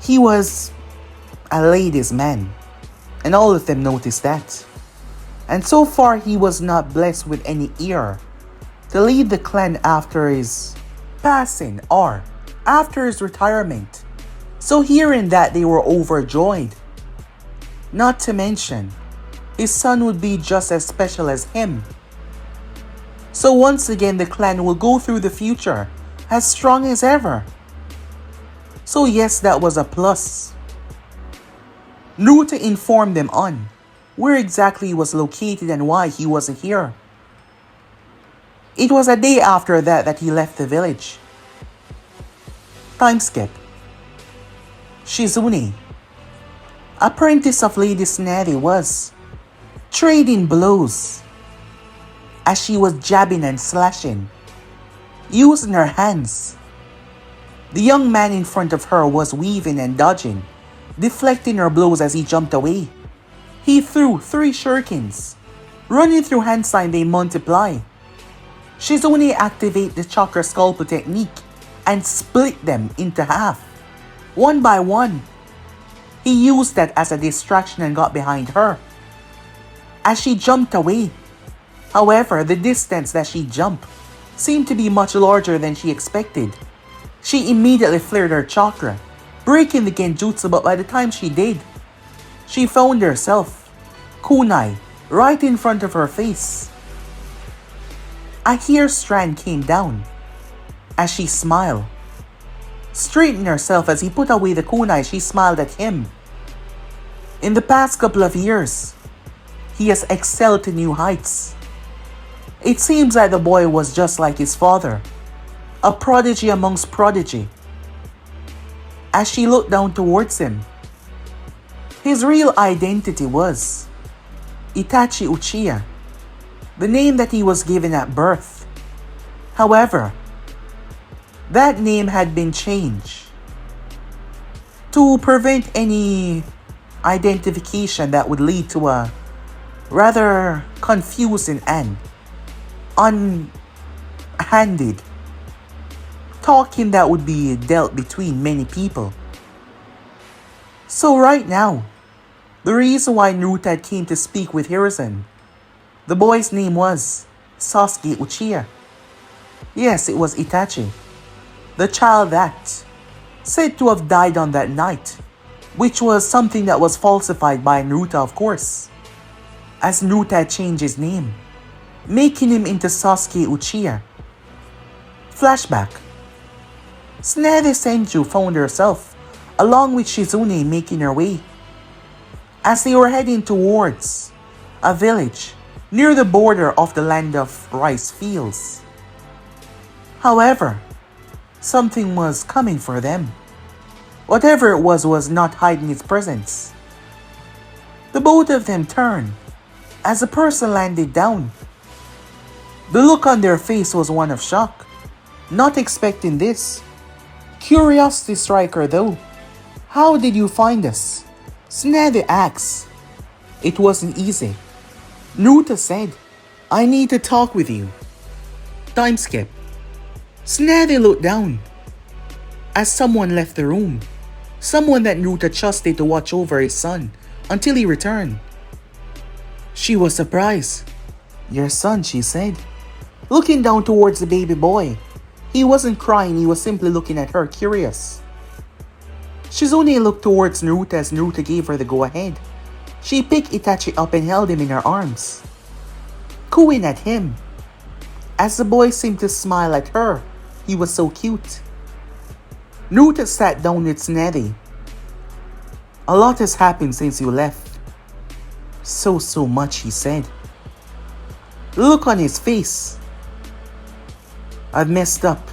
He was a ladies' man, and all of them noticed that. And so far, he was not blessed with any heir to lead the clan after his passing or after his retirement. So hearing that, they were overjoyed. Not to mention, his son would be just as special as him. So once again, the clan will go through the future as strong as ever. So yes, that was a plus. Naruto informed them on where exactly he was located and why he wasn't here. It was a day after that he left the village. Time skip. Shizune, apprentice of Lady Tsunade, was trading blows as she was jabbing and slashing, using her hands. The young man in front of her was weaving and dodging, deflecting her blows as he jumped away. He threw 3 shurikens. Running through hand sign, they multiply. Shizune activated the chakra sculptor technique and split them into half, one by one. He used that as a distraction and got behind her as she jumped away. However, the distance that she jumped seemed to be much larger than she expected. She immediately flared her chakra, breaking the genjutsu, but by the time she did, she found herself kunai right in front of her face. A hair strand came down as she smiled. Straightening herself as he put away the kunai, she smiled at him. In the past couple of years, he has excelled to new heights. It seems like the boy was just like his father, a prodigy amongst prodigy. As she looked down towards him, his real identity was Itachi Uchiha, the name that he was given at birth. However, that name had been changed to prevent any identification that would lead to a rather confusing and unhanded talking that would be dealt between many people. So right now, the reason why Naruto came to speak with Hiruzen, the boy's name was Sasuke Uchiha. Yes, it was Itachi, the child that said to have died on that night, which was something that was falsified by Naruto, of course, as Naruto changed his name, making him into Sasuke Uchiha. Flashback. Tsunade Senju found herself, along with Shizune, making her way as they were heading towards a village near the border of the land of rice fields. However, something was coming for them. Whatever it was not hiding its presence. The both of them turned as the person landed down. The look on their face was one of shock, not expecting this. Curiosity struck her though. How did you find us? Tsunade asked. It wasn't easy. Naruto said, I need to talk with you. Time skip. Tsunade looked down as someone left the room. Someone that Naruto trusted to watch over his son until he returned. She was surprised. Your son, she said, looking down towards the baby boy. He wasn't crying, he was simply looking at her, curious. Shizune looked towards Naruto as Naruto gave her the go-ahead. She picked Itachi up and held him in her arms, cooing at him. As the boy seemed to smile at her, he was so cute. Naruto sat down with Tsunade. A lot has happened since you left. So much, he said. The look on his face. I've messed up.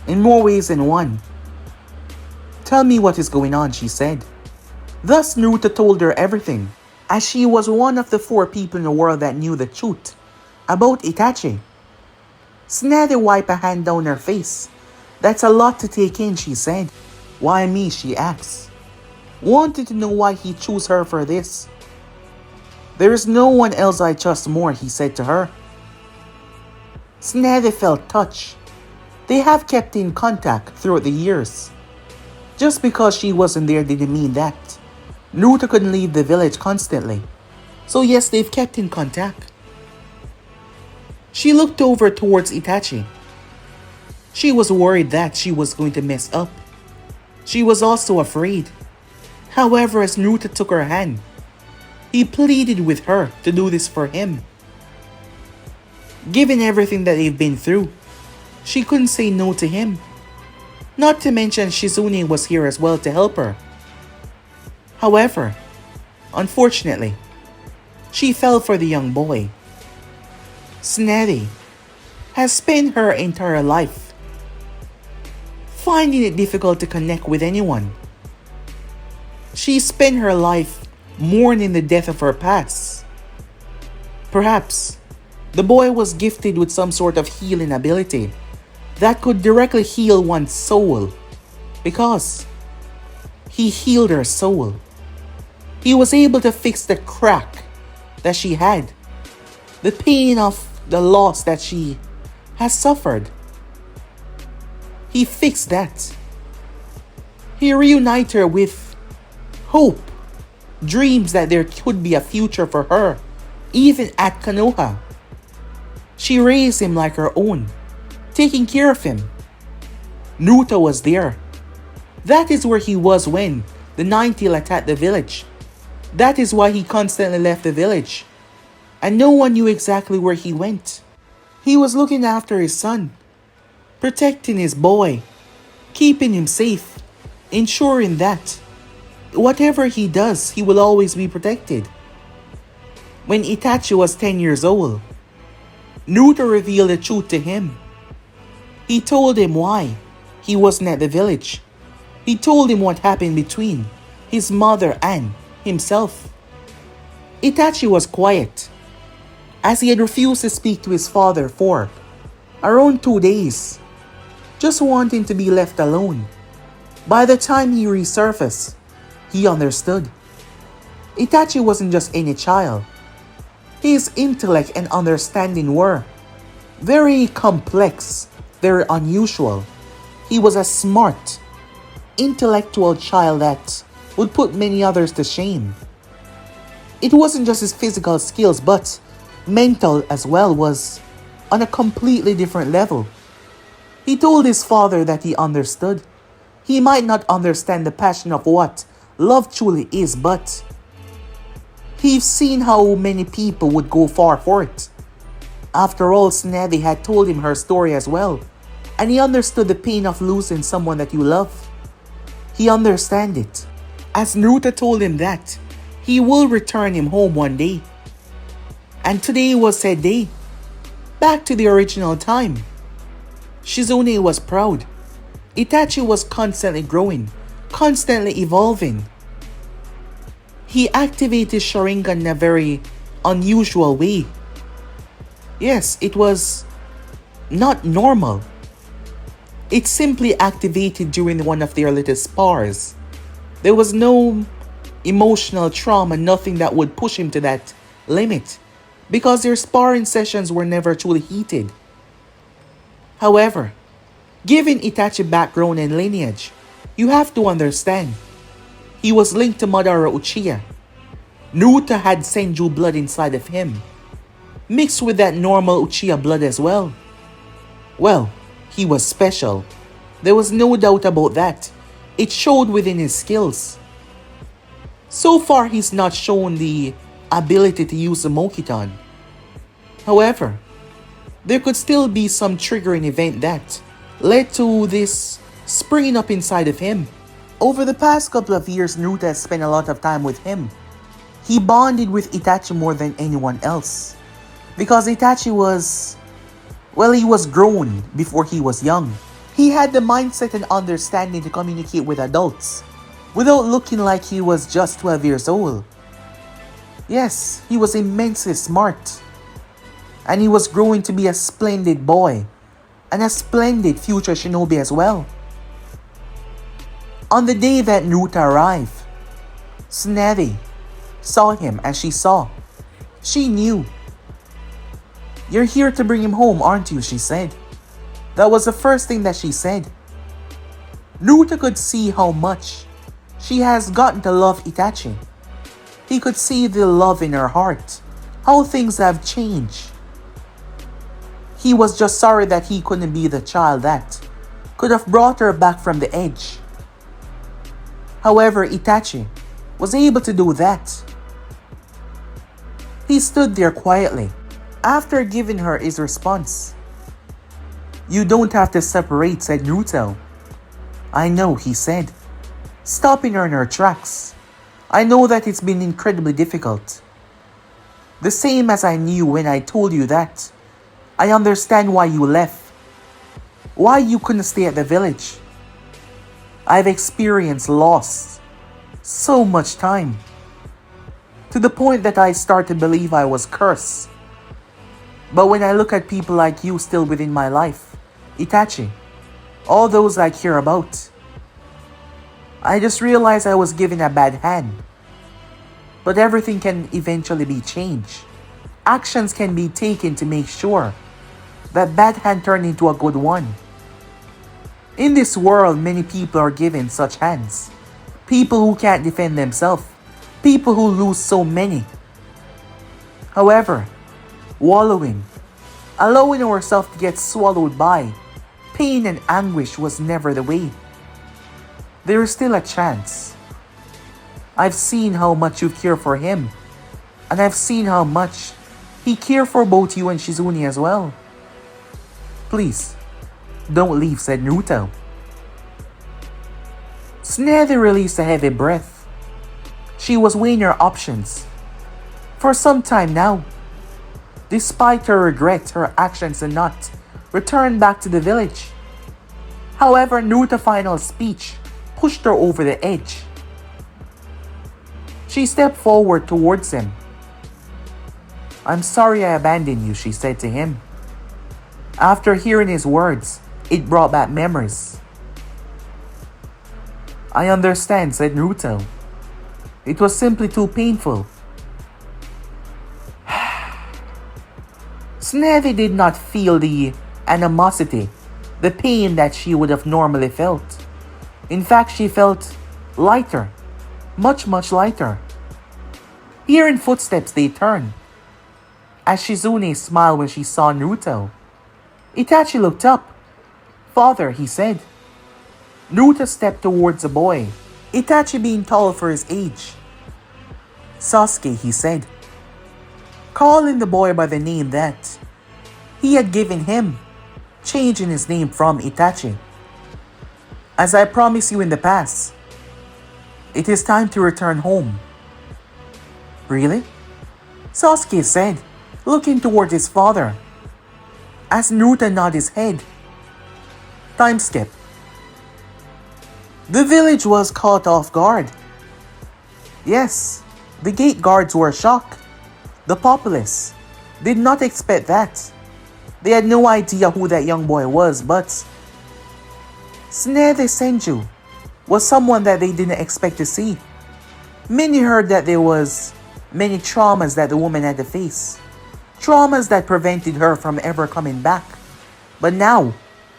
In more ways than one. Tell me what is going on, she said. Thus Naruto told her everything, as she was one of the 4 people in the world that knew the truth about Itachi. Tsunade wiped a hand down her face. That's a lot to take in, she said. Why me, she asked. Wanted to know why he chose her for this. There is no one else I trust more, he said to her. Tsunade felt touched. They have kept in contact throughout the years. Just because she wasn't there didn't mean that Naruto couldn't leave the village constantly. So yes, they've kept in contact. She looked over towards Itachi. She was worried that she was going to mess up. She was also afraid. However, as Naruto took her hand, he pleaded with her to do this for him. Given everything that they've been through, she couldn't say no to him. Not to mention Shizune was here as well to help her. However, unfortunately, she fell for the young boy. Tsunade has spent her entire life finding it difficult to connect with anyone. She spent her life mourning the death of her past. Perhaps the boy was gifted with some sort of healing ability that could directly heal one's soul, because he healed her soul. He was able to fix the crack that she had, the pain of the loss that she has suffered. He fixed that. He reunited her with hope, dreams that there could be a future for her, even at Konoha. She raised him like her own, taking care of him. Naruto was there. That is where he was when the Nine-Tail attacked the village. That is why he constantly left the village, and no one knew exactly where he went. He was looking after his son, protecting his boy, keeping him safe, ensuring that whatever he does, he will always be protected. When Itachi was 10 years old, Naruto revealed the truth to him. He told him why he wasn't at the village. He told him what happened between his mother and himself. Itachi was quiet, as he had refused to speak to his father for around 2 days, just wanting to be left alone. By the time he resurfaced, he understood. Itachi wasn't just any child. His intellect and understanding were very complex, very unusual. He was a smart, intellectual child that would put many others to shame. It wasn't just his physical skills, but mental as well was on a completely different level. He told his father that he understood. He might not understand the passion of what love truly is, but he's seen how many people would go far for it. After all, Tsunade had told him her story as well, and he understood the pain of losing someone that you love. He understand it, as Naruto told him that he will return him home one day. And today was said day, back to the original time. Shizune was proud. Itachi was constantly growing, constantly evolving. He activated Sharingan in a very unusual way. Yes, it was not normal. It simply activated during one of their little spars. There was no emotional trauma, nothing that would push him to that limit, because their sparring sessions were never truly heated. However, given Itachi's background and lineage, you have to understand, he was linked to Madara Uchiha. Naruto had Senju blood inside of him. mixed with that normal Uchiha blood as well. Well, he was special. There was no doubt about that. It showed within his skills. So far, he's not shown the ability to use the Mokiton. However, there could still be some triggering event that led to this springing up inside of him. Over the past couple of years, Naruto has spent a lot of time with him. He bonded with Itachi more than anyone else. Because Itachi was... well, he was grown before he was young. He had the mindset and understanding to communicate with adults without looking like he was just 12 years old. Yes, he was immensely smart. And he was growing to be a splendid boy and a splendid future shinobi as well. On the day that Naruto arrived, Tsunade saw him as she saw. She knew. "You're here to bring him home, aren't you?" she said. That was the first thing that she said. Naruto could see how much she has gotten to love Itachi. He could see the love in her heart, how things have changed. He was just sorry that he couldn't be the child that could have brought her back from the edge. However, Itachi was able to do that. He stood there quietly after giving her his response. "You don't have to separate," said Naruto. "I know," he said, stopping her in her tracks. "I know that it's been incredibly difficult. The same as I knew when I told you that. I understand why you left. Why you couldn't stay at the village. I've experienced loss so much time. To the point that I start to believe I was cursed. But when I look at people like you still within my life, Itachi, all those I care about, I just realized I was given a bad hand. But everything can eventually be changed. Actions can be taken to make sure that bad hand turned into a good one. In this world, many people are given such hands. People who can't defend themselves. People who lose so many. However, wallowing, allowing ourselves to get swallowed by pain and anguish was never the way. There is still a chance. I've seen how much you care for him, and I've seen how much he cared for both you and Shizune as well. Please, don't leave," said Naruto. Tsunade released a heavy breath. She was weighing her options for some time now. Despite her regret, her actions did not return back to the village. However, Naruto's final speech pushed her over the edge. She stepped forward towards him. "I'm sorry I abandoned you," she said to him. After hearing his words, it brought back memories. "I understand," said Naruto. "It was simply too painful." Tsunade did not feel the animosity, the pain that she would have normally felt. In fact, she felt lighter, much lighter. Hearing footsteps, they turned. As Shizune smiled when she saw Naruto, Itachi looked up. "Father," he said. Naruto stepped towards the boy, Itachi being tall for his age. "Sasuke," he said, calling the boy by the name that he had given him, changing his name from Itachi. "As I promised you in the past, it is time to return home." "Really?" Sasuke said, looking toward his father. As Naruto nodded his head. Time skip. The village was caught off guard. Yes, the gate guards were shocked. The populace did not expect that. They had no idea who that young boy was, but Tsunade Senju was someone that they didn't expect to see. Many heard that there was many traumas that the woman had to face. Traumas that prevented her from ever coming back. But now,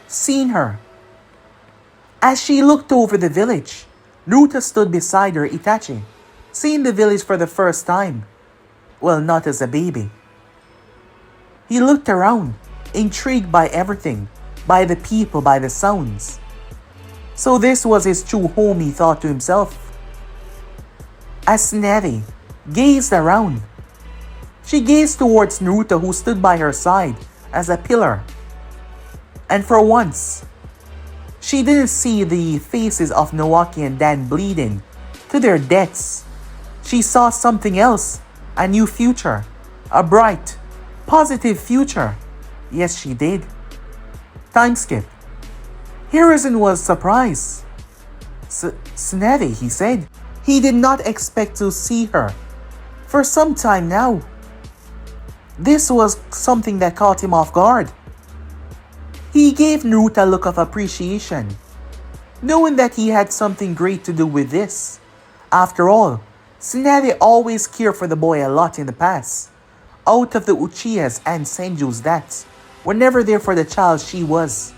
seeing her, as she looked over the village, Naruto stood beside her, Itachi, seeing the village for the first time. Well, not as a baby. He looked around, intrigued by everything, by the people, by the sounds. So this was his true home, he thought to himself. As Tsunade gazed around, she gazed towards Naruto, who stood by her side as a pillar. And for once, she didn't see the faces of Naoki and Dan bleeding to their deaths. She saw something else, a new future, a bright, positive future. Yes, she did. Time skip. Hiruzen was surprised. Tsunade, he said. He did not expect to see her for some time now. This was something that caught him off guard. He gave Naruto a look of appreciation, knowing that he had something great to do with this. After all, Tsunade always cared for the boy a lot in the past. Out of the Uchihas and Senjus that were never there for the child, she was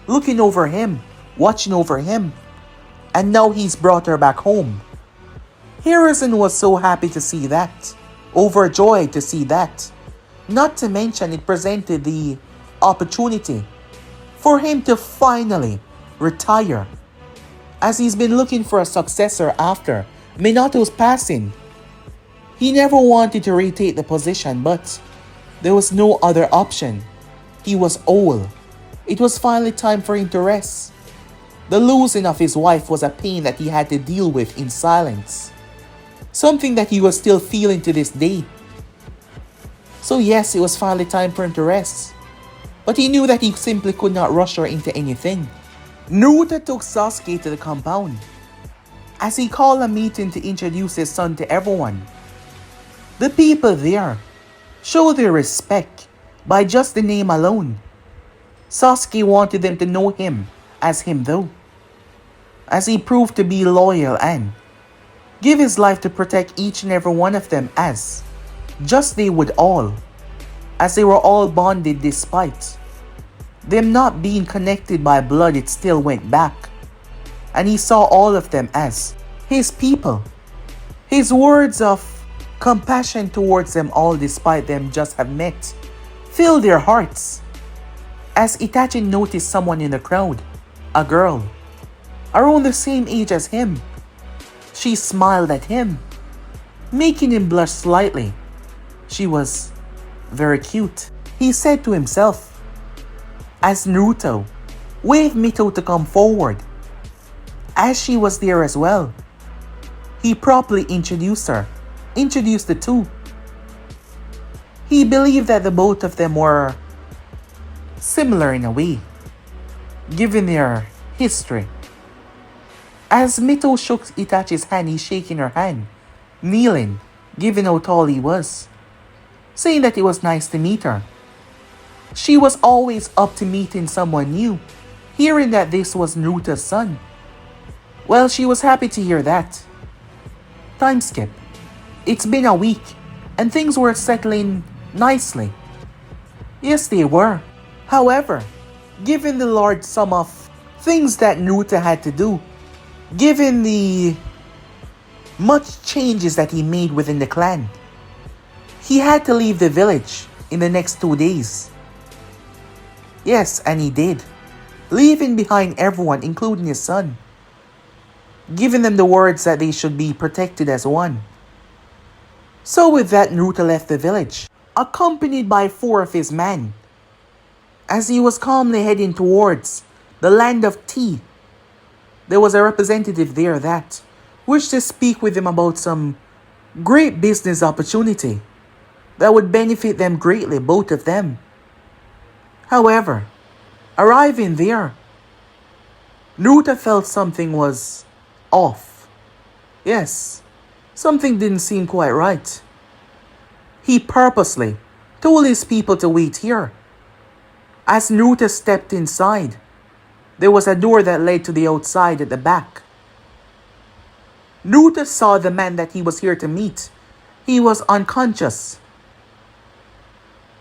looking over him, watching over him. And now he's brought her back home. Hiruzen was so happy to see that, overjoyed to see that. Not to mention it presented the opportunity for him to finally retire, as he's been looking for a successor after Minato's passing. He never wanted to retake the position, but there was no other option. He was old. It was finally time for him to rest. The losing of his wife was a pain that he had to deal with in silence, something that he was still feeling to this day. So yes, it was finally time for him to rest. But he knew that he simply could not rush her into anything. Naruto took Sasuke to the compound, as he called a meeting to introduce his son to everyone. The people there showed their respect by just the name alone. Sasuke wanted them to know him as him though, as he proved to be loyal and give his life to protect each and every one of them, as just they would all, as they were all bonded despite them not being connected by blood. It still went back, and he saw all of them as his people. His words of compassion towards them all, despite them just have met, filled their hearts. As Itachi noticed someone in the crowd, a girl, around the same age as him. She smiled at him, making him blush slightly. She was very cute. He said to himself, as Naruto waved Mito to come forward, as she was there as well. He properly introduced the two. He believed that the both of them were similar in a way, given their history. As Mito shook Itachi's hand, he shaking her hand, kneeling, given how tall he was, saying that it was nice to meet her. She was always up to meeting someone new, hearing that this was Naruto's son. Well, she was happy to hear that. Time skip. It's been a week, and things were settling nicely. Yes, they were. However, given the large sum of things that Naruto had to do, given the much changes that he made within the clan, he had to leave the village in the next 2 days. Yes, and he did, leaving behind everyone, including his son, giving them the words that they should be protected as one. So with that, Naruto left the village, accompanied by 4 of his men. As he was calmly heading towards the land of tea, there was a representative there that wished to speak with him about some great business opportunity that would benefit them greatly, both of them. However, arriving there, Naruto felt something was off. Yes, something didn't seem quite right. He purposely told his people to wait here. As Naruto stepped inside, there was a door that led to the outside at the back. Naruto saw the man that he was here to meet. He was unconscious.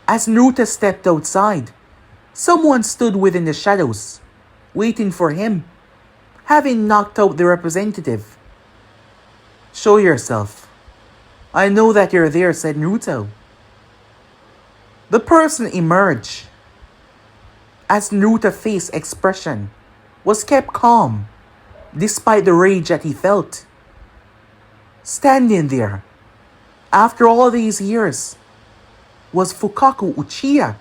As Naruto stepped outside, someone stood within the shadows, waiting for him, having knocked out the representative. Show yourself. I know that you're there, said Naruto. The person emerged as Naruto's face expression was kept calm despite the rage that he felt. Standing there, after all these years, was Fukaku Uchiha.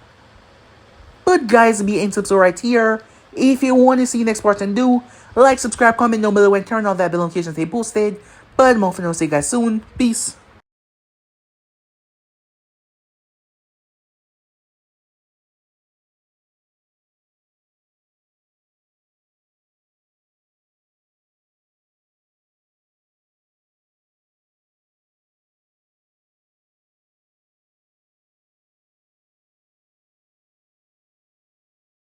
But guys, be in subscribe right here. If you want to see next part and do, like, subscribe, comment down below, and turn on that bell notification to stay posted. But more for now, see you guys soon. Peace.